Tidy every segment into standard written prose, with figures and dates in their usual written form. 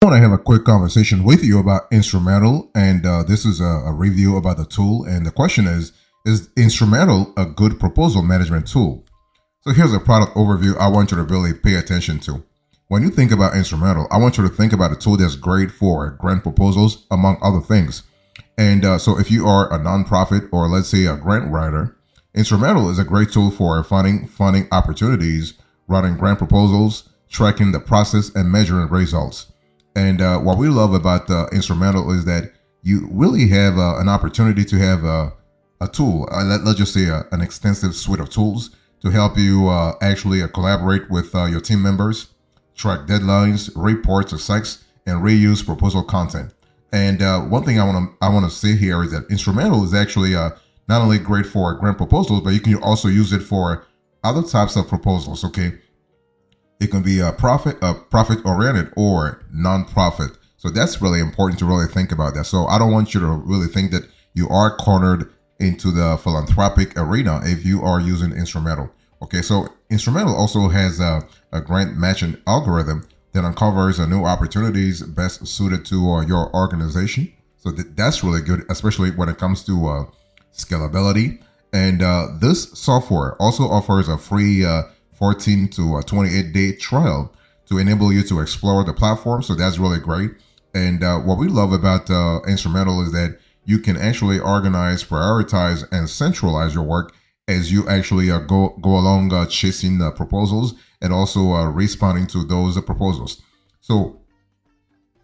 I want to have a quick conversation with you about Instrumentl, and this is a review about the tool. And the question is Instrumentl a good proposal management tool? So here's a product overview I want you to really pay attention to. When you think about Instrumentl, I want you to think about a tool that's great for grant proposals, among other things. And so if you are a nonprofit or let's say a grant writer, Instrumentl is a great tool for funding opportunities, writing grant proposals, tracking the process, and measuring results. And what we love about Instrumentl is that you really have an opportunity to have a tool, let's just say an extensive suite of tools to help you actually collaborate with your team members, track deadlines, report success, and reuse proposal content. And one thing I want to say here is that Instrumentl is actually not only great for grant proposals, but you can also use it for other types of proposals. Okay, it can be a profit oriented or non-profit. So that's really important to really think about that. So I don't want you to really think that you are cornered into the philanthropic arena if you are using Instrumentl. Okay, so Instrumentl also has a grant matching algorithm that uncovers new opportunities best suited to your organization. So that's really good, especially when it comes to scalability. And this software also offers a free 14 to 28-day trial to enable you to explore the platform. So that's really great. And what we love about Instrumentl is that you can actually organize, prioritize, and centralize your work as you actually go along chasing proposals and also responding to those proposals. So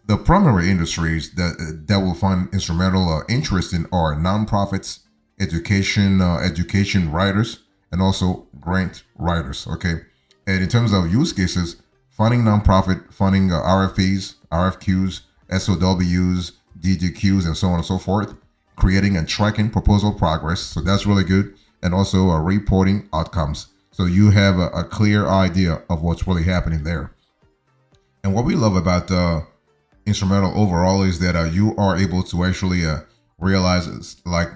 the primary industries that will find Instrumentl interesting are nonprofits, education writers, and also grant writers. Okay, and in terms of use cases, funding nonprofit, funding RFPs, RFQs, SOWs, DDQs, and so on and so forth, creating and tracking proposal progress. So that's really good, and also reporting outcomes. So you have a clear idea of what's really happening there. And what we love about Instrumentl overall is that you are able to actually realize like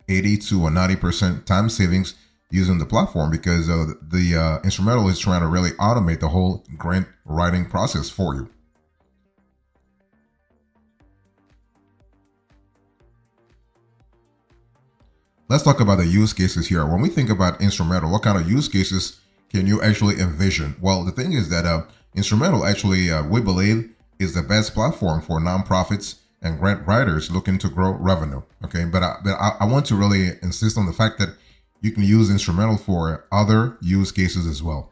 80 to 90% time savings using the platform because the Instrumentl is trying to really automate the whole grant writing process for you. Let's talk about the use cases here. When we think about Instrumentl, what kind of use cases can you actually envision? Well, the thing is that Instrumentl actually, we believe, is the best platform for nonprofits and grant writers looking to grow revenue. Okay, but I want to really insist on the fact that you can use Instrumentl for other use cases as well.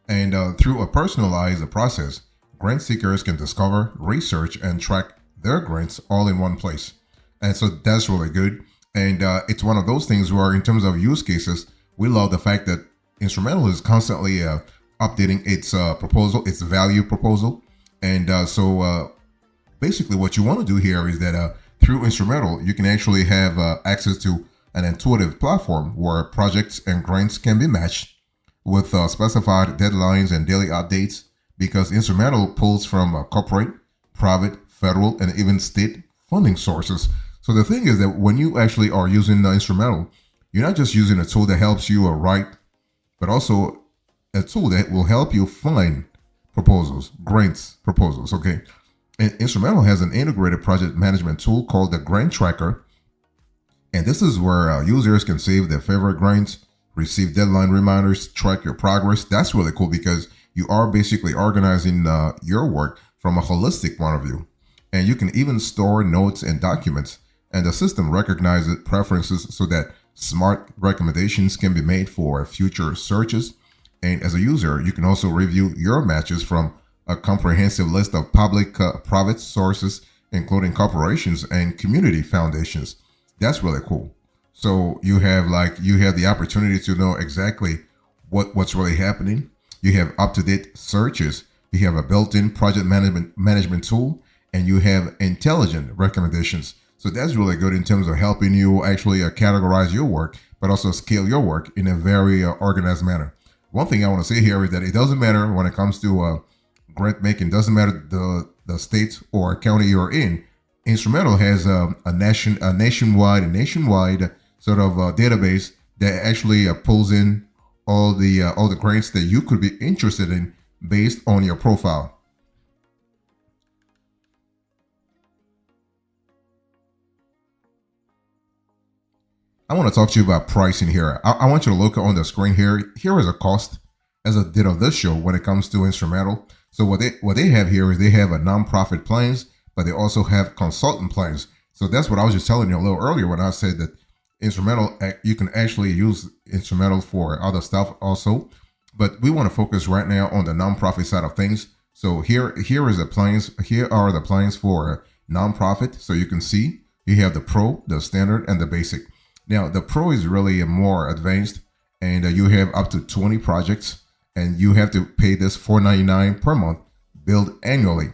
And through a personalized process, grant seekers can discover, research, and track their grants all in one place. And so that's really good. And it's one of those things where, in terms of use cases, we love the fact that Instrumentl is constantly updating its proposal, its value proposal. And so basically what you want to do here is that through Instrumentl, you can actually have access to an intuitive platform where projects and grants can be matched with specified deadlines and daily updates because Instrumentl pulls from corporate, private, federal, and even state funding sources. So the thing is that when you actually are using the Instrumentl, you're not just using a tool that helps you write, but also a tool that will help you find proposals, grants proposals, okay? And Instrumentl has an integrated project management tool called the Grant Tracker. And this is where users can save their favorite grants, receive deadline reminders, track your progress. That's really cool because you are basically organizing your work from a holistic point of view. And you can even store notes and documents, and the system recognizes preferences so that smart recommendations can be made for future searches. And as a user, you can also review your matches from a comprehensive list of public, private sources, including corporations and community foundations. That's really cool. So you have the opportunity to know exactly what's really happening. You have up-to-date searches. You have a built-in project management tool, and you have intelligent recommendations. So that's really good in terms of helping you actually categorize your work, but also scale your work in a very organized manner. One thing I want to say here is that it doesn't matter when it comes to grant making, doesn't matter the state or county you're in. Instrumentl has a nationwide sort of database that actually pulls in all the grants that you could be interested in based on your profile. I want to talk to you about pricing here. I want you to look on the screen here. Here is a cost as I did on this show when it comes to Instrumental. So what they have here is they have a nonprofit plans, but they also have consultant plans. So that's what I was just telling you a little earlier when I said that Instrumental, you can actually use Instrumental for other stuff also. But we want to focus right now on the nonprofit side of things. So here is the plans. Here are the plans for nonprofit. So you can see you have the Pro, the Standard, and the Basic. Now the Pro is really more advanced, and you have up to 20 projects, and you have to pay this $4.99 per month, billed annually.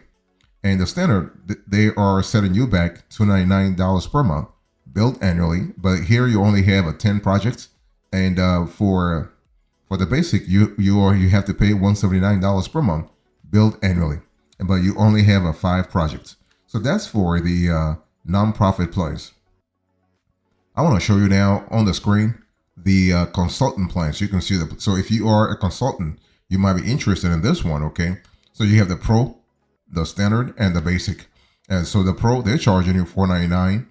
And the Standard, they are setting you back $299 per month, billed annually. But here you only have 10 projects, and for the Basic, you have to pay $179 per month, billed annually, but you only have 5 projects. So that's for the nonprofit plans. I want to show you now on the screen the consultant plans. You can see so if you are a consultant, you might be interested in this one. Okay, so you have the Pro, the Standard, and the Basic. And so the Pro, they're charging you $4.99.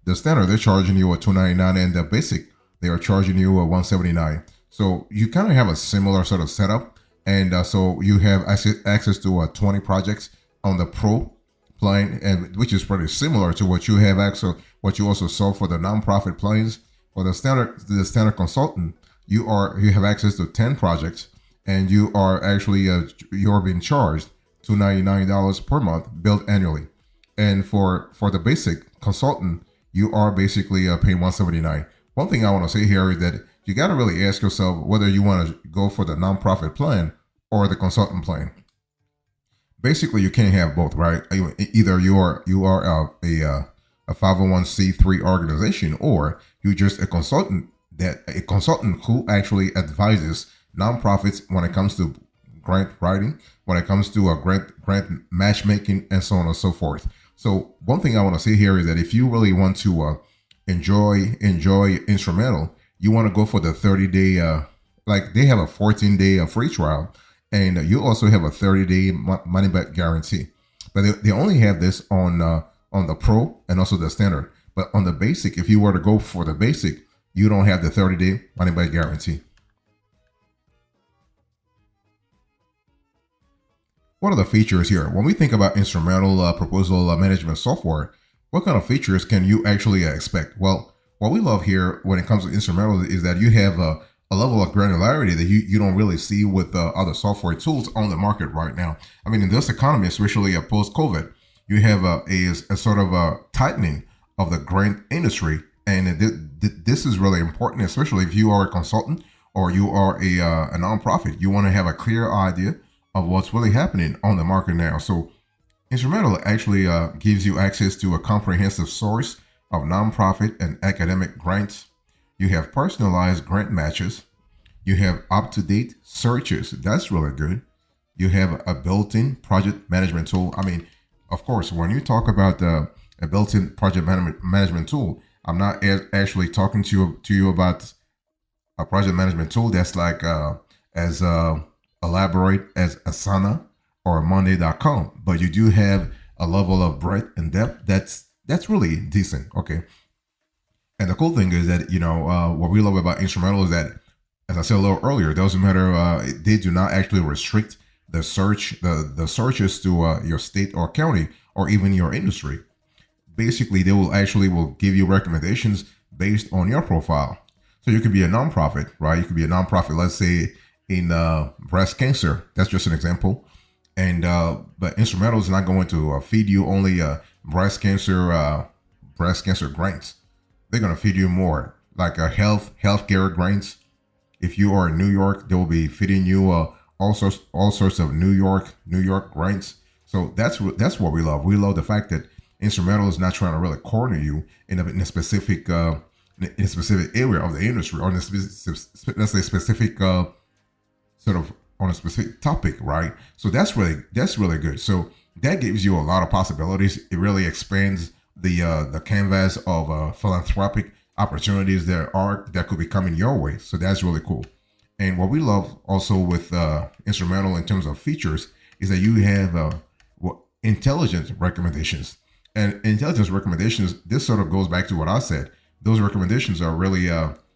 The Standard, they're charging you $2.99, and the Basic, they are charging you $179. So you kind of have a similar sort of setup, and so you have access to 20 projects on the Pro plan, and which is pretty similar to what you have what you also saw for the nonprofit plans. For the standard consultant, you have access to 10 projects, and you are actually you're being charged $299 per month, billed annually. And for the Basic consultant, you are basically paying $179. One thing I want to say here is that you got to really ask yourself whether you want to go for the nonprofit plan or the consultant plan. Basically, you can't have both, right? Either you are a 501c3 organization, or you're just a consultant who actually advises nonprofits when it comes to grant writing, when it comes to grant matchmaking, and so on and so forth. So one thing I want to say here is that if you really want to enjoy Instrumental, you want to go for the 30-day, like they have a 14-day free trial, and you also have a 30-day money back guarantee. But they only have this on the Pro and also the Standard. But on the Basic, if you were to go for the Basic, you don't have the 30-day money back guarantee. What are the features here? When we think about Instrumentl Proposal Management Software, what kind of features can you actually expect? Well, what we love here when it comes to Instrumentl is that you have a level of granularity that you don't really see with other software tools on the market right now. I mean, in this economy, especially post-COVID, you have a sort of a tightening of the grant industry. And this is really important, especially if you are a consultant or you are a nonprofit. You want to have a clear idea of what's really happening on the market now. So Instrumentl actually gives you access to a comprehensive source of nonprofit and academic grants. You have personalized grant matches. You have up-to-date searches. That's really good. You have a built-in project management tool. I mean, of course, when you talk about a built-in project management tool, I'm not actually talking to you about a project management tool that's like as elaborate as Asana or Monday.com, but you do have a level of breadth and depth that's really decent. Okay. And the cool thing is that, what we love about Instrumentl is that, as I said a little earlier, it doesn't matter, they do not actually restrict the searches to your state or county or even your industry. Basically, they will give you recommendations based on your profile. So you could be a nonprofit, right? You could be a nonprofit, let's say in breast cancer. That's just an example. And but Instrumentl is not going to feed you only breast cancer grants. They're going to feed you more, like healthcare grants. If you are in New York, they will be feeding you all sorts of New York grants. So that's what we love. We love the fact that Instrumentl is not trying to really corner you in a specific area of the industry, or in a specific sort of on a specific topic, right? So that's really good. So that gives you a lot of possibilities. It really expands the canvas of philanthropic opportunities that could be coming your way. So that's really cool. And what we love also with Instrumentl in terms of features is that you have intelligence recommendations. And intelligence recommendations, this sort of goes back to what I said. those recommendations are really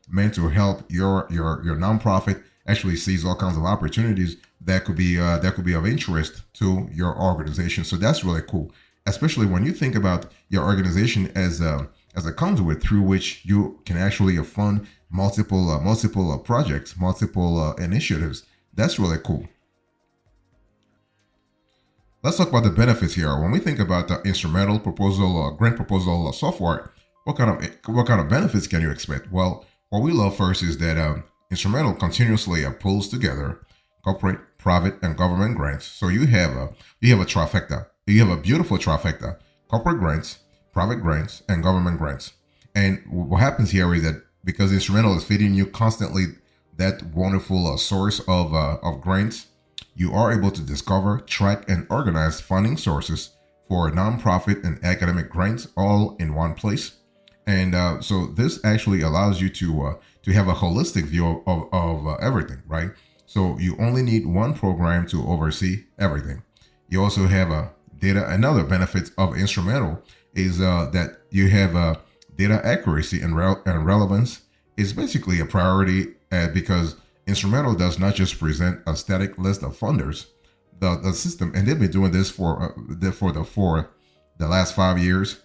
meant to help your nonprofit actually seize all kinds of opportunities that could be of interest to your organization. So that's really cool, especially when you think about your organization as a conduit through which you can actually fund multiple projects, multiple initiatives. That's really cool. Let's talk about the benefits here. When we think about the instrumental proposal, grant proposal software, what kind of benefits can you expect? Well, what we love first is that instrumental continuously pulls together corporate, private, and government grants. So you have a trifecta. You have a beautiful trifecta: corporate grants, private grants, and government grants. And what happens here is that because instrumental is feeding you constantly that wonderful source of grants, you are able to discover, track, and organize funding sources for nonprofit and academic grants all in one place. And so this actually allows you to have a holistic view of everything, right? So you only need one program to oversee everything. You also have a data. Another benefit of Instrumental is that you have data accuracy and relevance is basically a priority because Instrumental does not just present a static list of funders. The system, and they've been doing this for the last 5 years.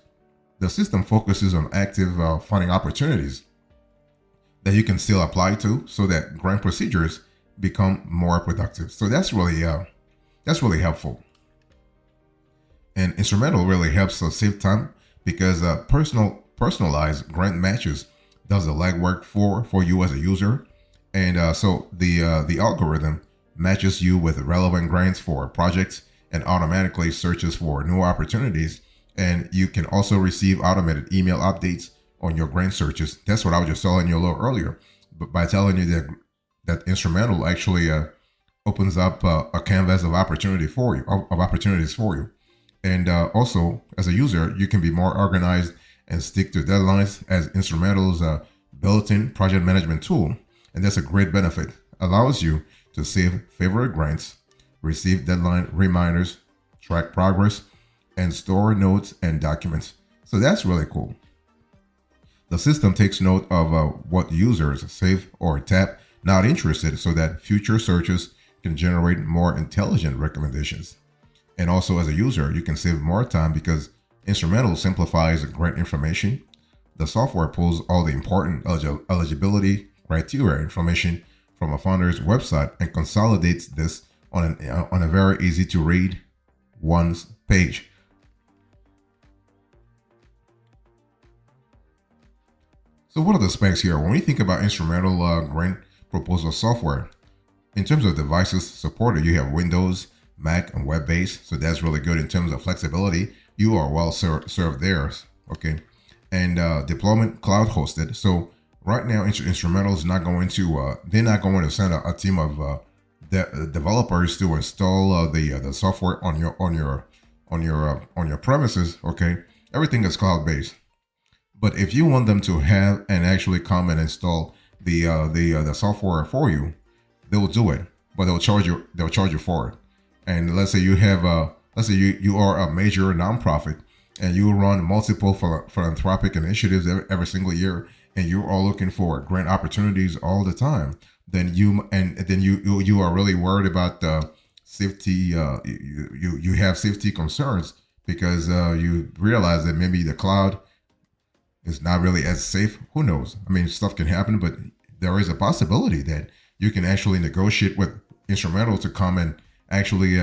The system focuses on active funding opportunities that you can still apply to, so that grant procedures become more productive. So that's really helpful. And Instrumental really helps us save time because personalized grant matches does the legwork for you as a user, and so the algorithm matches you with relevant grants for projects and automatically searches for new opportunities. And you can also receive automated email updates on your grant searches. That's what I was just telling you a little earlier. But by telling you that Instrumental actually opens up a canvas of opportunity for you, of opportunities for you. And also, as a user, you can be more organized and stick to deadlines as Instrumental's built-in project management tool. And that's a great benefit. Allows you to save favorite grants, receive deadline reminders, track progress, and store notes and documents. So that's really cool. The system takes note of what users save or tap not interested, so that future searches can generate more intelligent recommendations. And also, as a user, you can save more time because Instrumental simplifies grant information. The software pulls all the important eligibility criteria information from a funder's website and consolidates this on a very easy to read one page. So what are the specs here? When we think about Instrumental grant proposal software, in terms of devices supported, you have Windows, Mac, and web-based. So that's really good in terms of flexibility. You are well served there, okay? And deployment cloud hosted. So right now, Instrumental is not going to they're not going to send a team of developers to install the software on your premises. Okay, everything is cloud based. But if you want them to have and actually come and install the software for you, they will do it, but they'll charge you for it. And let's say you have let's say you are a major nonprofit and you run multiple philanthropic initiatives every single year, and you are looking for grant opportunities all the time, then you are really worried about safety. You have safety concerns because you realize that maybe the cloud is not really as safe. Who knows? I mean, stuff can happen, but there is a possibility that you can actually negotiate with Instrumental to come and actually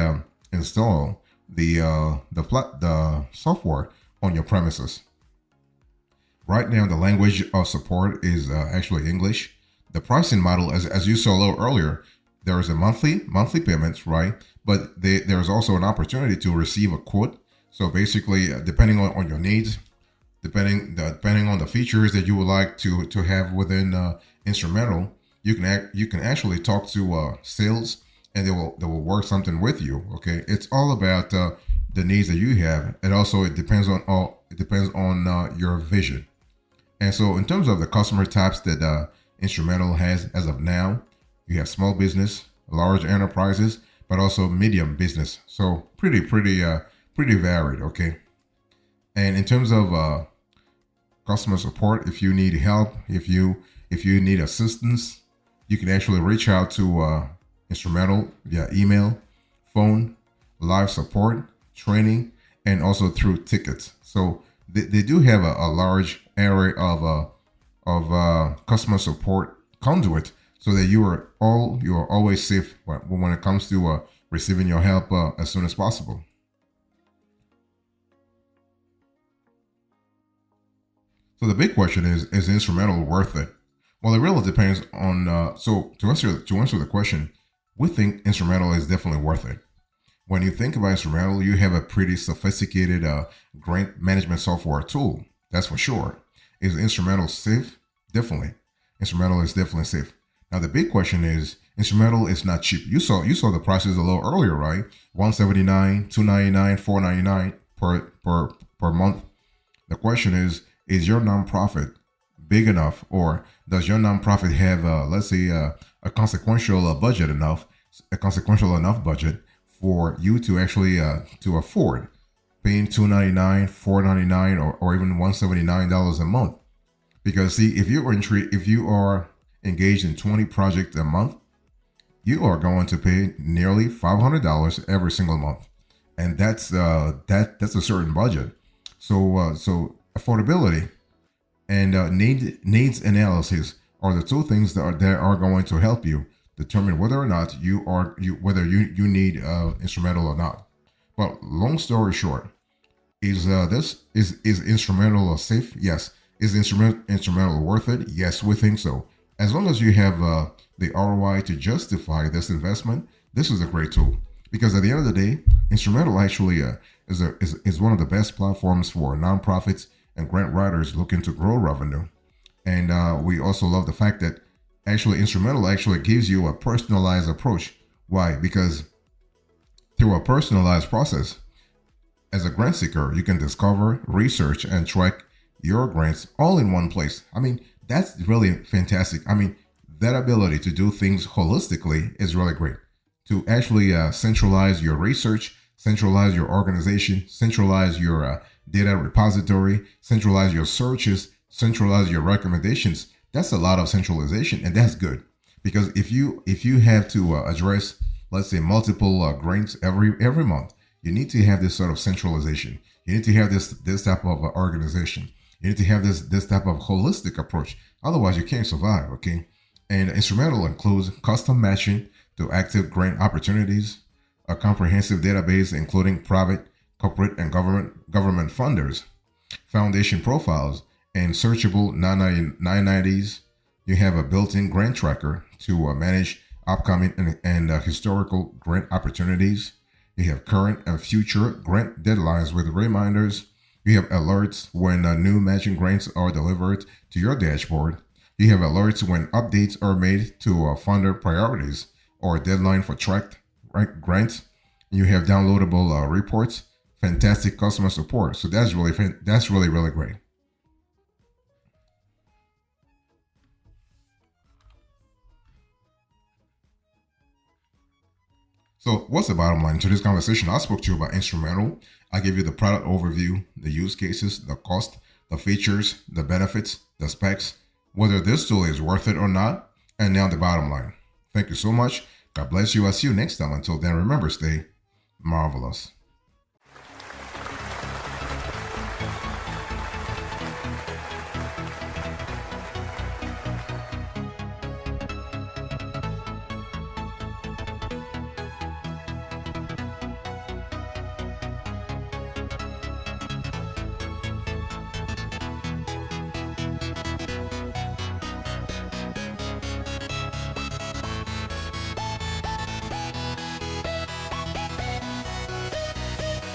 install the software on your premises. Right now, the language of support is actually English. The pricing model, as you saw a little earlier, there is a monthly payments, right? But there's also an opportunity to receive a quote. So basically, depending on your needs, depending on the features that you would like to have within Instrumental, you can actually talk to sales, and they will work something with you. Okay, it's all about the needs that you have, and also it depends on your vision. And so, in terms of the customer types that Instrumental has as of now, you have small business, large enterprises, but also medium business. So pretty varied. Okay. And in terms of customer support. If you need help, if you need assistance, you can actually reach out to Instrumentl via email, phone, live support, training, and also through tickets. So they do have a large area of customer support conduit, so that you are always safe when it comes to receiving your help as soon as possible. So the big question is Instrumentl worth it? Well, it really depends on. So to answer the question, we think Instrumentl is definitely worth it. When you think about Instrumentl, you have a pretty sophisticated grant management software tool. That's for sure. Is Instrumentl safe? Definitely. Instrumentl is definitely safe. Now the big question is Instrumentl is not cheap. You saw the prices a little earlier, right? 179, 299, 499 per month. The question is your nonprofit big enough, or does your nonprofit have, let's say, a consequential budget enough, a consequential enough budget for you to actually to afford paying 299, 499, or even $179 a month? Because see, if you are engaged in 20 projects a month, you are going to pay nearly $500 every single month, and that's a certain budget. So affordability and needs analysis are the two things that are going to help you determine whether or not you need Instrumentl or not. But long story short, is Instrumentl safe? Yes. Is Instrumentl worth it? Yes, we think so. As long as you have the ROI to justify this investment, this is a great tool. Because at the end of the day, Instrumentl actually is one of the best platforms for nonprofits and grant writers looking to grow revenue. And we also love the fact that actually Instrumentl actually gives you a personalized approach. Why? Because through a personalized process, as a grant seeker, you can discover, research, and track your grants all in one place. I mean, that's really fantastic. I mean, that ability to do things holistically is really great. To actually centralize your research, centralize your organization, centralize your data repository, centralize your searches, centralize your recommendations. That's a lot of centralization, and that's good. Because if you have to address, let's say, multiple grants every month, you need to have this sort of centralization. You need to have this type of organization. You need to have this type of holistic approach. Otherwise, you can't survive. Okay, and Instrumentl includes custom matching to active grant opportunities, a comprehensive database including private, corporate, and government funders, foundation profiles, and searchable 990s. You have a built-in grant tracker to manage upcoming and historical grant opportunities. You have current and future grant deadlines with reminders. You have alerts when new matching grants are delivered to your dashboard. You have alerts when updates are made to funder priorities or deadline for tracked grants. You have downloadable reports, fantastic customer support. So that's really great. So what's the bottom line to this conversation? I spoke to you about Instrumentl. I gave you the product overview, the use cases, the cost, the features, the benefits, the specs, whether this tool is worth it or not, and now the bottom line. Thank you so much. God bless you. I'll see you next time. Until then, remember, stay marvelous.